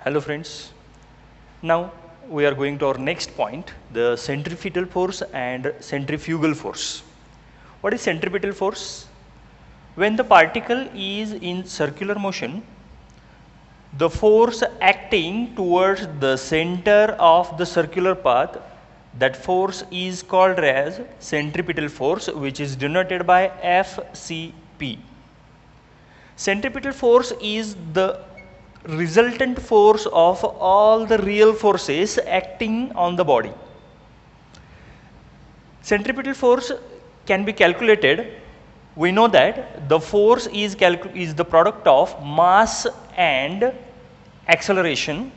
Hello friends. Now we are going to our next point, the centrifugal force and centrifugal force. What is centripetal force? When the particle is in circular motion, the force acting towards the center of the circular path, that force is called as centripetal force, which is denoted by FCP. Centripetal force is the resultant force of all the real forces acting on the body. Centripetal force can be calculated. We know that the force is the product of mass and acceleration.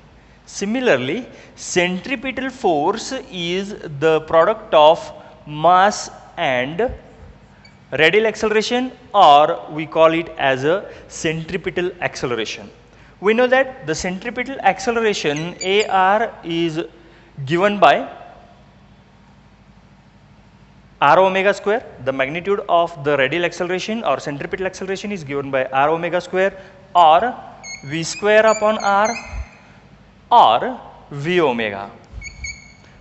Similarly, centripetal force is the product of mass and radial acceleration, or we call it as a centripetal acceleration. We know that the centripetal acceleration AR is given by r omega square. The magnitude of the radial acceleration or centripetal acceleration is given by r omega square, or v square upon r, or v omega,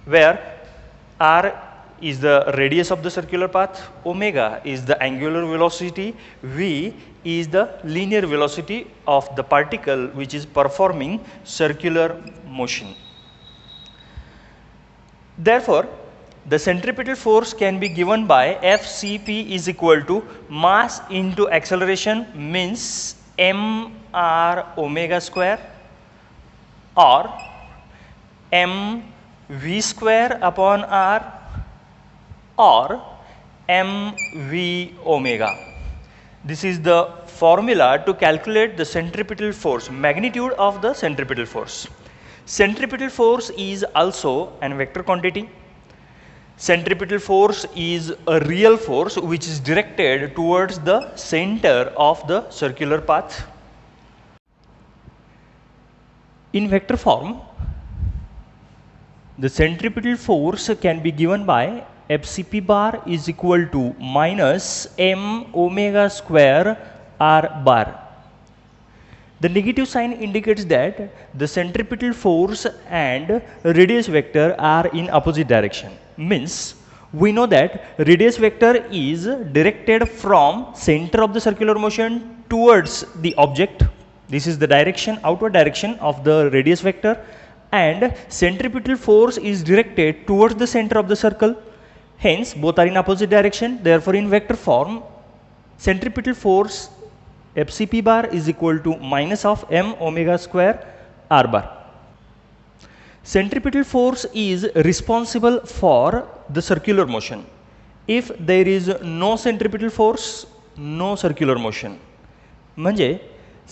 where r is the radius of the circular path, omega is the angular velocity, v is the linear velocity of the particle which is performing circular motion. Therefore, the centripetal force can be given by FCP is equal to mass into acceleration, means mr omega square, or mv square upon r, or mv omega. This is the formula to calculate the centripetal force, magnitude of the centripetal force. Centripetal force is also a vector quantity. Centripetal force is a real force which is directed towards the center of the circular path. In vector form, the centripetal force can be given by FCP bar is equal to minus m omega square r bar. The negative sign indicates that the centripetal force and radius vector are in opposite direction. Means we know that radius vector is directed from center of the circular motion towards the object. This is the direction, outward direction of the radius vector, and centripetal force is directed towards the center of the circle. Hence, both are in opposite direction. Therefore, in vector form, centripetal force FCP bar is equal to minus of m omega square r bar. Centripetal force is responsible for the circular motion. If there is no centripetal force, no circular motion. म्हणजे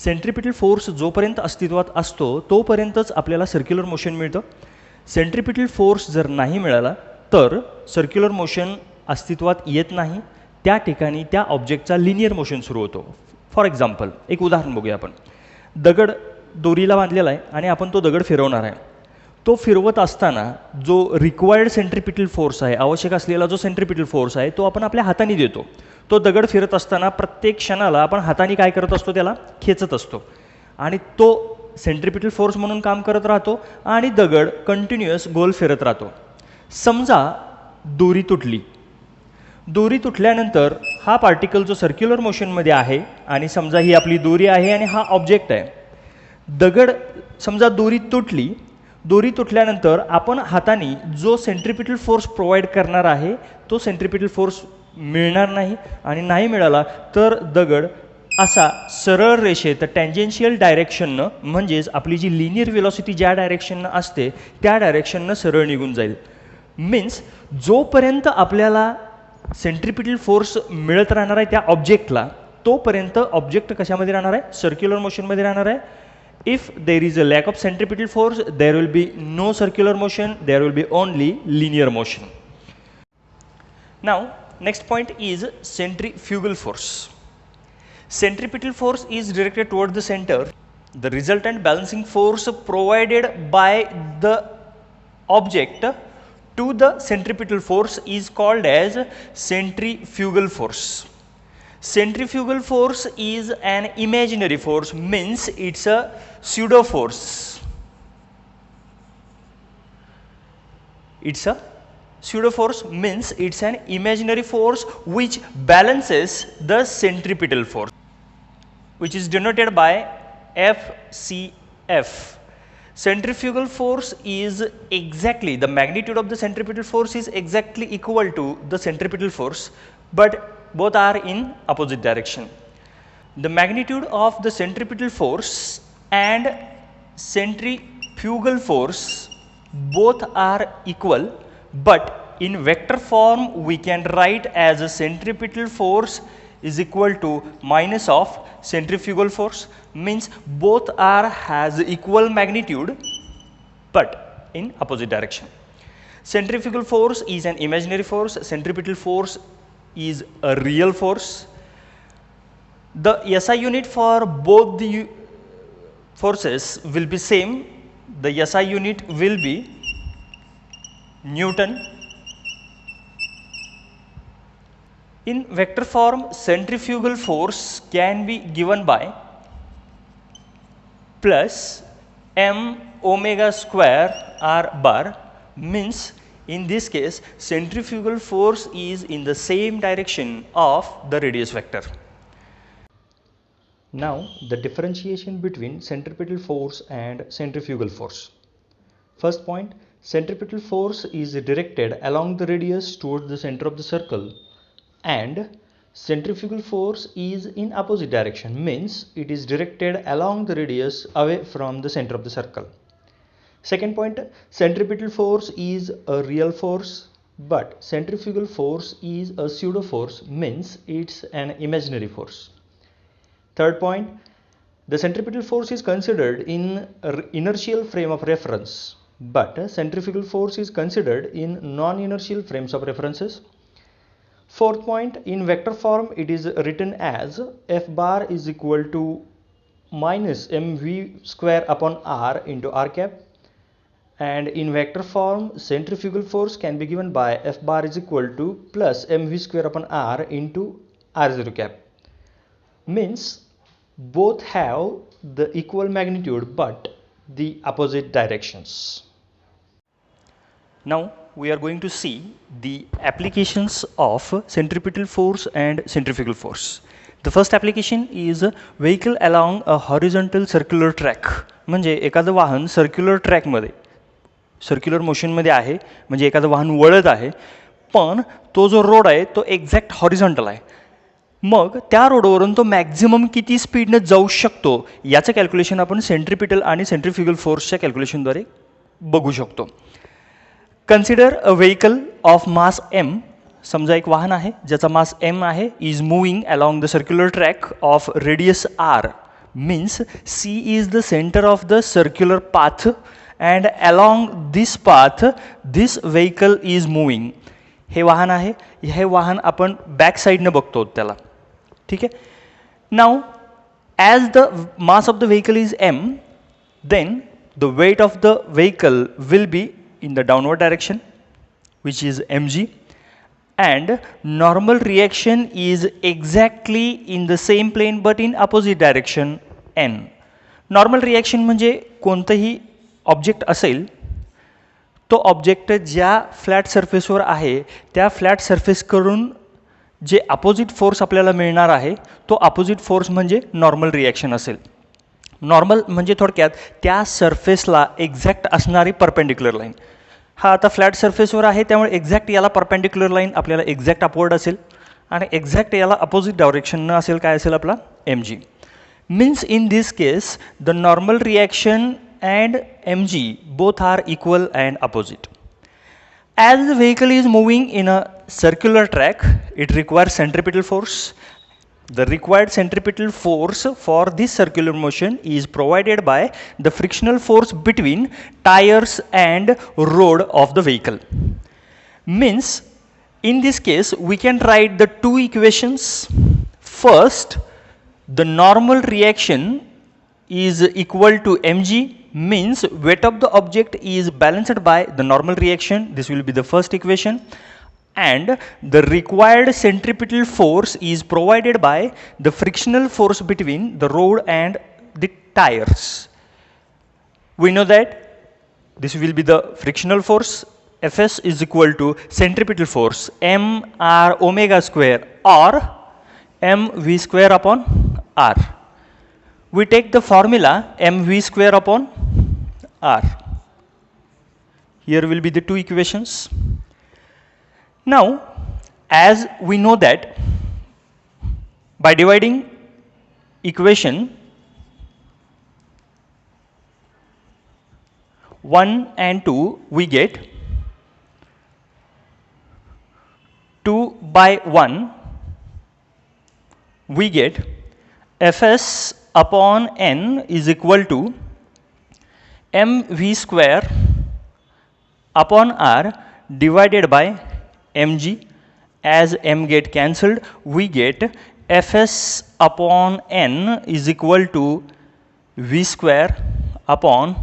centripetal force जोपर्यंत अस्तित्वात असतो तोपर्यंतच आपल्याला circular motion मिळतं. Centripetal force जर नाही मिळाला तर सर्क्युलर मोशन अस्तित्वात येत नाही. त्या ठिकाणी त्या ऑब्जेक्टचा लिनियर मोशन सुरू होतो. फॉर एक्झाम्पल एक उदाहरण बघूया आपण. दगड दोरीला बांधलेला आहे आणि आपण तो दगड फिरवणार आहे. तो फिरवत असताना जो रिक्वायर्ड सेंट्रिपिटल फोर्स आहे, आवश्यक असलेला जो सेंट्रिपिटल फोर्स आहे तो आपण आपल्या हाताने देतो. तो दगड फिरत असताना प्रत्येक क्षणाला आपण हाताने काय करत असतो, त्याला खेचत असतो आणि तो सेंट्रिपिटल फोर्स म्हणून काम करत राहतो आणि दगड कंटिन्युअस गोल फिरत राहतो. समजा दोरी तुटली. दोरी तुटल्यानंतर हा पार्टिकल जो सर्क्युलर मोशनमध्ये आहे आणि समजा ही आपली दोरी आहे आणि हा ऑब्जेक्ट आहे. दगड समजा दोरी तुटली. दोरी तुटल्यानंतर आपण हाताने जो सेंट्रिपिटल फोर्स प्रोव्हाइड करणार आहे तो सेंट्रिपिटल फोर्स मिळणार नाही आणि नाही मिळाला तर दगड असा सरळ रेषेत टँजेन्शियल डायरेक्शननं, म्हणजेच आपली जी लिनियर वेलोसिटी ज्या डायरेक्शननं असते त्या डायरेक्शननं सरळ निघून जाईल. मीन्स जोपर्यंत आपल्याला सेंट्रिपिटल फोर्स मिळत राहणार आहे त्या ऑब्जेक्टला तोपर्यंत ऑब्जेक्ट कशामध्ये राहणार आहे, सर्क्युलर मोशनमध्ये राहणार आहे. If there is a lack of centripetal force, there will be no circular motion, there will be only linear motion. Now, next point is centrifugal force. Centripetal force is directed towards the center. The resultant balancing force provided by the object to the centripetal force is called as centrifugal force. Centrifugal force is an imaginary force, means it's a pseudo force. It's a pseudo force, means it's an imaginary force which balances the centripetal force, which is denoted by FCF. Centrifugal force is exactly, the magnitude of the centripetal force is exactly equal to the centripetal force, but both are in opposite direction. The magnitude of the centripetal force and centrifugal force both are equal, but in vector form we can write as a centripetal force is equal to minus of centrifugal force, means both are has equal magnitude but in opposite direction. Centrifugal force is an imaginary force, centripetal force is a real force. The SI unit for both the forces will be same. The SI unit will be Newton. In vector form, centrifugal force can be given by plus m omega square r bar, means in this case centrifugal force is in the same direction of the radius vector. Now the differentiation between centripetal force and centrifugal force. First point, centripetal force is directed along the radius towards the center of the circle, and centrifugal force is in opposite direction, means it is directed along the radius away from the center of the circle. Second point, centripetal force is a real force, but centrifugal force is a pseudo force, means it's an imaginary force. Third point, the centripetal force is considered in inertial frame of reference, but centrifugal force is considered in non-inertial frames of references. Fourth point, in vector form it is written as F bar is equal to minus mv square upon r into r cap, and in vector form centrifugal force can be given by F bar is equal to plus mv square upon r into r0 cap, means both have the equal magnitude but the opposite directions. Now we are going to see the applications of centripetal force and centrifugal force. The first application is vehicle along a horizontal circular track. म्हणजे एखादं वाहन circular ट्रॅकमध्ये circular मोशनमध्ये आहे, म्हणजे एखादं वाहन वळत आहे, पण तो जो रोड आहे तो एक्झॅक्ट हॉरिझॉन्टल आहे. मग त्या रोडवरून तो मॅक्झिमम किती स्पीडने जाऊ शकतो याचं कॅल्क्युलेशन आपण सेंट्रिपिटल आणि सेंट्रिफ्युगल फोर्सच्या कॅल्क्युलेशनद्वारे बघू शकतो. Consider a vehicle of mass M. समजा एक वाहन आहे ज्याचा मास एम आहे, is moving along the circular track of radius R, means C is the centre of the circular path and along this path this vehicle is moving. हे वाहन आहे, हे वाहन आपण बॅक साईडनं बघतो त्याला, ठीक आहे. Now as the mass of the vehicle is M, then the weight of the vehicle will be in the downward direction, which is mg, and normal reaction is exactly in the same plane but in opposite direction n. Normal reaction म्हणजे कोणतंही object असेल, तो object ज्या flat सरफेसवर आहे त्या flat surface करून जे opposite force आपल्याला मिळणार आहे तो अपोजिट फोर्स म्हणजे नॉर्मल रिॲक्शन असेल. नॉर्मल म्हणजे थोडक्यात त्या सरफेसला एक्झॅक्ट असणारी परपेंडिक्युलर लाईन. हा आता फ्लॅट सरफेसवर आहे त्यामुळे एक्झॅक्ट याला परपेंडिक्युलर लाईन आपल्याला एक्झॅक्ट अपवर्ड असेल आणि एक्झॅक्ट याला अपोजिट डायरेक्शननं असेल काय असेल आपला M G. Means in this case the normal reaction and M G both are equal and opposite. As the vehicle is moving in a circular track, it requires centripetal force. The required centripetal force for this circular motion is provided by the frictional force between tires and road of the vehicle. Means in this case we can write the two equations. First, the normal reaction is equal to mg, means weight of the object is balanced by the normal reaction. This will be the first equation. And the required centripetal force is provided by the frictional force between the road and the tires. We know that this will be the frictional force Fs is equal to centripetal force mr omega square or mv square upon r. We take the formula mv square upon r. Here will be the two equations. Now, as we know that by dividing equation 1 and 2, we get 2 by 1, we get Fs upon n is equal to mv square upon r divided by mg. As m get cancelled, we get Fs upon n is equal to v square upon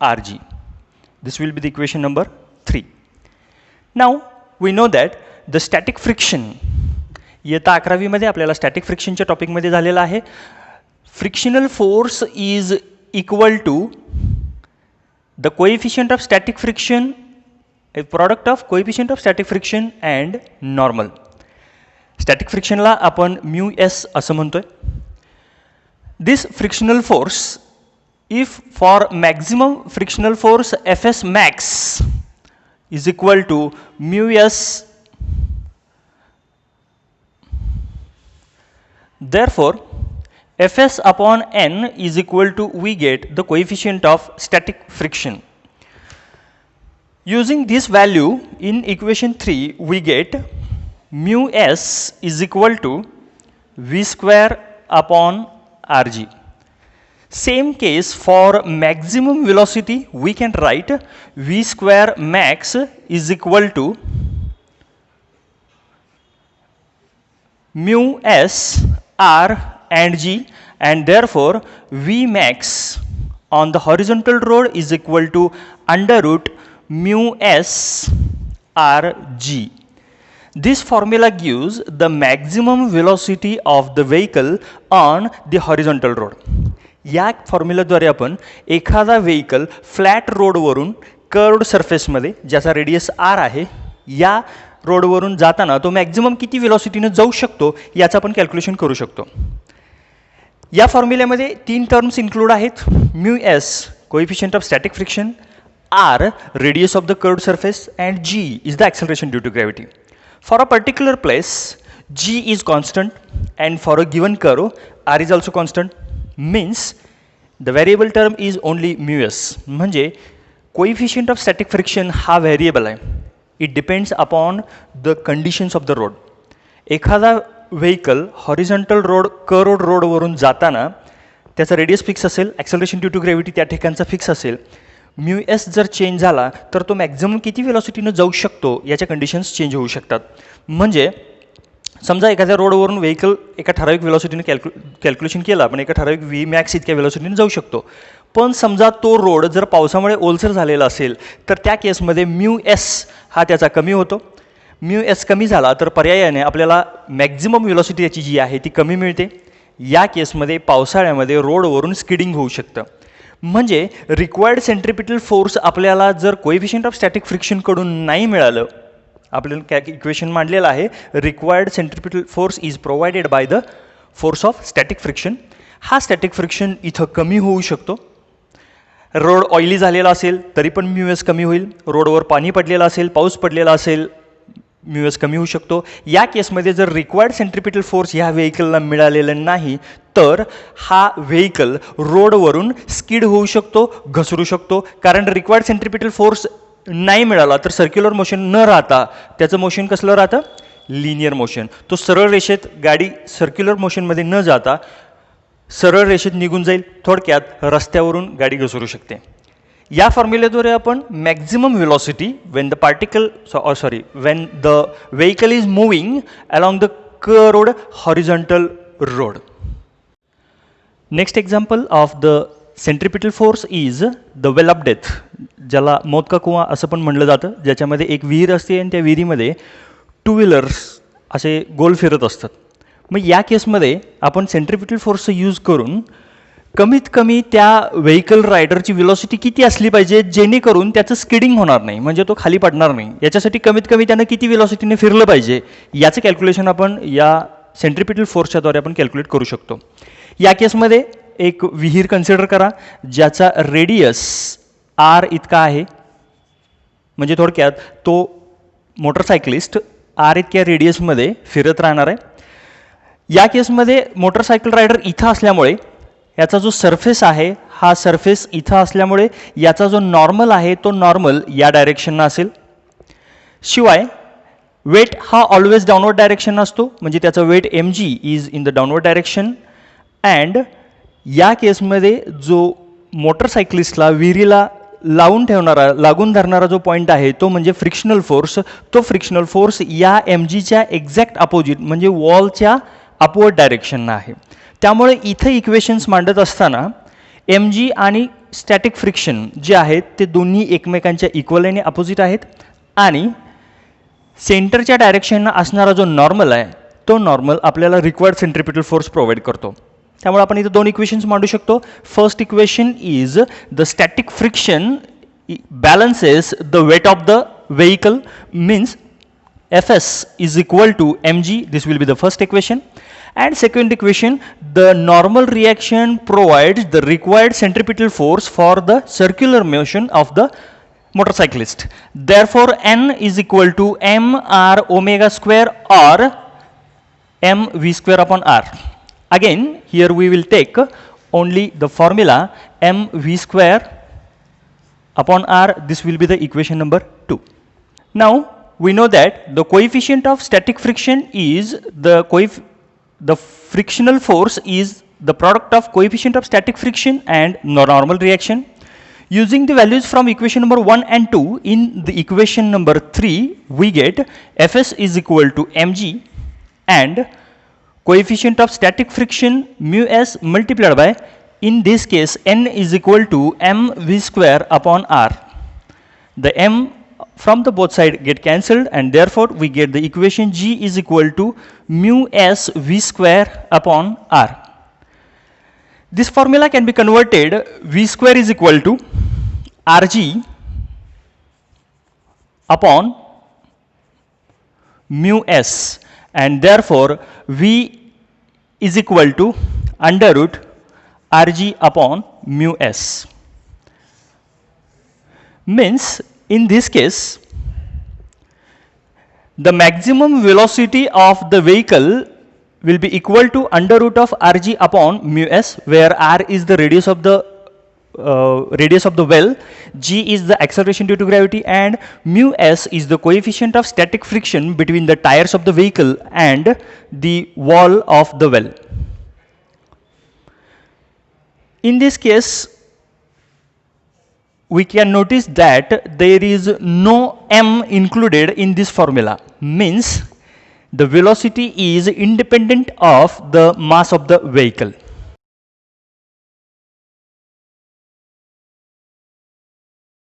rg. This will be the equation number 3. Now, we know that the static friction, इयत्ता 11वी मध्ये आपल्याला static फ्रिक्शनच्या टॉपिकमध्ये झालेला आहे. Frictional force is equal to the coefficient of static friction, a product of coefficient of static friction and normal. Static फ्रिक्शनला आपण mu S असं म्हणतोय. This frictional force, if for maximum frictional force Fs max is equal to mu s, therefore Fs upon n is equal to, we get the coefficient of static friction. Using this value in equation 3, we get mu s is equal to v square upon rg. Same case for maximum velocity, we can write v square max is equal to mu s r and g, and therefore v max on the horizontal road is equal to under root mu s r g. This formula gives the maximum velocity of the vehicle on the horizontal road. या फॉर्म्युलाद्वारे आपण एखादा vehicle flat रोडवरून curved सरफेसमध्ये, ज्याचा radius are आहे, या रोडवरून जाताना तो maximum किती वेलोसिटीने जाऊ शकतो याचं आपण कॅल्क्युलेशन करू शकतो. या फॉर्म्युल्यामध्ये 3 टर्म्स इन्क्लूड आहेत. Mu S coefficient of static friction, R radius of the curved surface, and G is the acceleration due to gravity. For a particular place g is constant and for a given curve r is also constant, means the variable term is only mu s. म्हणजे coefficient of static friction हा variable आहे. It depends upon the conditions of the road. एखादा vehicle horizontal road, curved road वरून जाताना त्याचा radius fix असेल, acceleration due to gravity त्या ठिकाणचा फिक्स असेल. म्यू एस जर चेंज झाला तर तो मॅक्झिमम किती वेलोसिटीनं जाऊ शकतो याच्या कंडिशन्स चेंज होऊ शकतात. म्हणजे समजा एखाद्या रोडवरून व्हेकल एका ठराविक वेलोसिटीने कॅल्क्युलेशन केलं, आपण एका ठराविक व्ही मॅक्स इतक्या वेलोसिटीने जाऊ शकतो. पण समजा तो रोड जर पावसामुळे ओलसर झालेला असेल तर त्या केसमध्ये म्यू एस हा त्याचा कमी होतो. म्यू एस कमी झाला तर पर्यायाने आपल्याला मॅक्झिमम वेलोसिटी याची जी आहे ती कमी मिळते. या केसमध्ये पावसाळ्यामध्ये रोडवरून स्किडिंग होऊ शकतं. म्हणजे रिक्वायर्ड सेंट्रिपिटल फोर्स आपल्याला जर कोएफिशियंट ऑफ स्टॅटिक फ्रिक्शनकडून नाही मिळालं, आपल्याला इक्वेशन मांडलेलं आहे required centripetal force is provided by the force of static friction. हा स्टॅटिक फ्रिक्शन इथं कमी होऊ शकतो. रोड ऑइली झालेला असेल तरी पण म्यू एस कमी होईल. रोडवर पाणी पडलेलं असेल, पाऊस पडलेला असेल, म्यू एस कमी होऊ शकतो. या केसमध्ये जर रिक्वायर्ड सेंट्रिपिटल फोर्स ह्या व्हेकलला मिळालेलं नाही तर हा व्हेकल रोडवरून स्किड होऊ शकतो, घसरू शकतो. कारण रिक्वायर्ड सेंट्रिपिटल फोर्स नाही मिळाला तर सर्क्युलर मोशन न राहता त्याचं मोशन कसलं राहतं, लिनियर मोशन. तो सरळ रेषेत गाडी सर्क्युलर मोशनमध्ये न जाता सरळ रेषेत निघून जाईल. थोडक्यात रस्त्यावरून गाडी घसरू शकते. या फॉर्म्युलेद्वारे आपण maximum velocity when the particle when the vehicle is moving along the curved horizontal road. Next example of the centripetal force is the well of death, ज्याला मौत का कुआं असं पण म्हणलं जातं, ज्याच्यामध्ये एक विहीर असते आणि त्या विहिरीमध्ये 2 व्हीलर्स असे गोल फिरत असतात. मग या केसमध्ये आपण सेंट्रिपिटल फोर्सचा यूज करून कमीत कमी त्या व्हेकल रायडरची व्हेलॉसिटी किती असली पाहिजे जेणेकरून त्याचं स्किडिंग होणार नाही, म्हणजे तो खाली पडणार नाही. याच्यासाठी कमीत कमी त्यानं किती व्हेलॉसिटीने फिरलं पाहिजे याचं कॅल्क्युलेशन आपण या सेंट्रिपिटल फोर्सच्याद्वारे आपण कॅल्क्युलेट करू शकतो. या केसमध्ये एक विहीर कन्सिडर करा ज्याचा रेडियस आर इतका आहे, म्हणजे थोडक्यात तो मोटरसायकलिस्ट आर इतक्या रेडियसमध्ये फिरत राहणार आहे. या केसमध्ये मोटरसायकल रायडर इथं असल्यामुळे याचा जो सरफेस आहे हा सरफेस इथं असल्यामुळे याचा जो नॉर्मल आहे तो नॉर्मल या डायरेक्शननं असेल. शिवाय वेट हा ऑलवेज डाऊनवर्ड डायरेक्शन असतो, म्हणजे त्याचा weight mg is in the downward direction. And या केसमध्ये जो मोटरसायकलिस्टला विहिरीला लागून धरणारा जो पॉईंट आहे तो म्हणजे फ्रिक्शनल फोर्स. तो फ्रिक्शनल फोर्स या mgच्या एक्झॅक्ट अपोजिट म्हणजे वॉलच्या अपवर्ड डायरेक्शननं आहे. त्यामुळे इथं इक्वेशन्स मांडत असताना mg आणि स्टॅटिक फ्रिक्शन जे आहेत ते दोन्ही एकमेकांच्या इक्वल आणि अपोजिट आहेत, आणि सेंटरच्या डायरेक्शननं असणारा जो नॉर्मल आहे तो नॉर्मल आपल्याला रिक्वायर्ड सेंट्रिपिटल फोर्स प्रोव्हाइड करतो. त्यामुळे आपण इथे दोन इक्वेशन्स मांडू शकतो. First equation is the static friction balances the weight of the vehicle, means Fs is equal to mg. This will be the first equation. And second equation, the normal reaction provides the required centripetal force for the circular motion of the motorcyclist. Therefore n is equal to mr omega square or mv square upon r. Again here we will take only the formula mv square upon r. This will be the equation number 2. Now we know that the coefficient of static friction is the frictional force is the product of coefficient of static friction and normal reaction. Using the values from equation number 1 and 2, in the equation number 3 we get Fs is equal to mg and coefficient of static friction mu s multiplied by, in this case n is equal to mv square upon r. The m from the both side get cancelled and therefore we get the equation g is equal to mu s v square upon r. This formula can be converted. V square is equal to rg upon mu s, and therefore v is equal to under root rg upon mu s. Means in this case the maximum velocity of the vehicle will be equal to under root of rg upon mu s, where r is the radius of the well, g is the acceleration due to gravity, and mu s is the coefficient of static friction between the tires of the vehicle and the wall of the well. In this case we can notice that there is no m included in this formula, means the velocity is independent of the mass of the vehicle.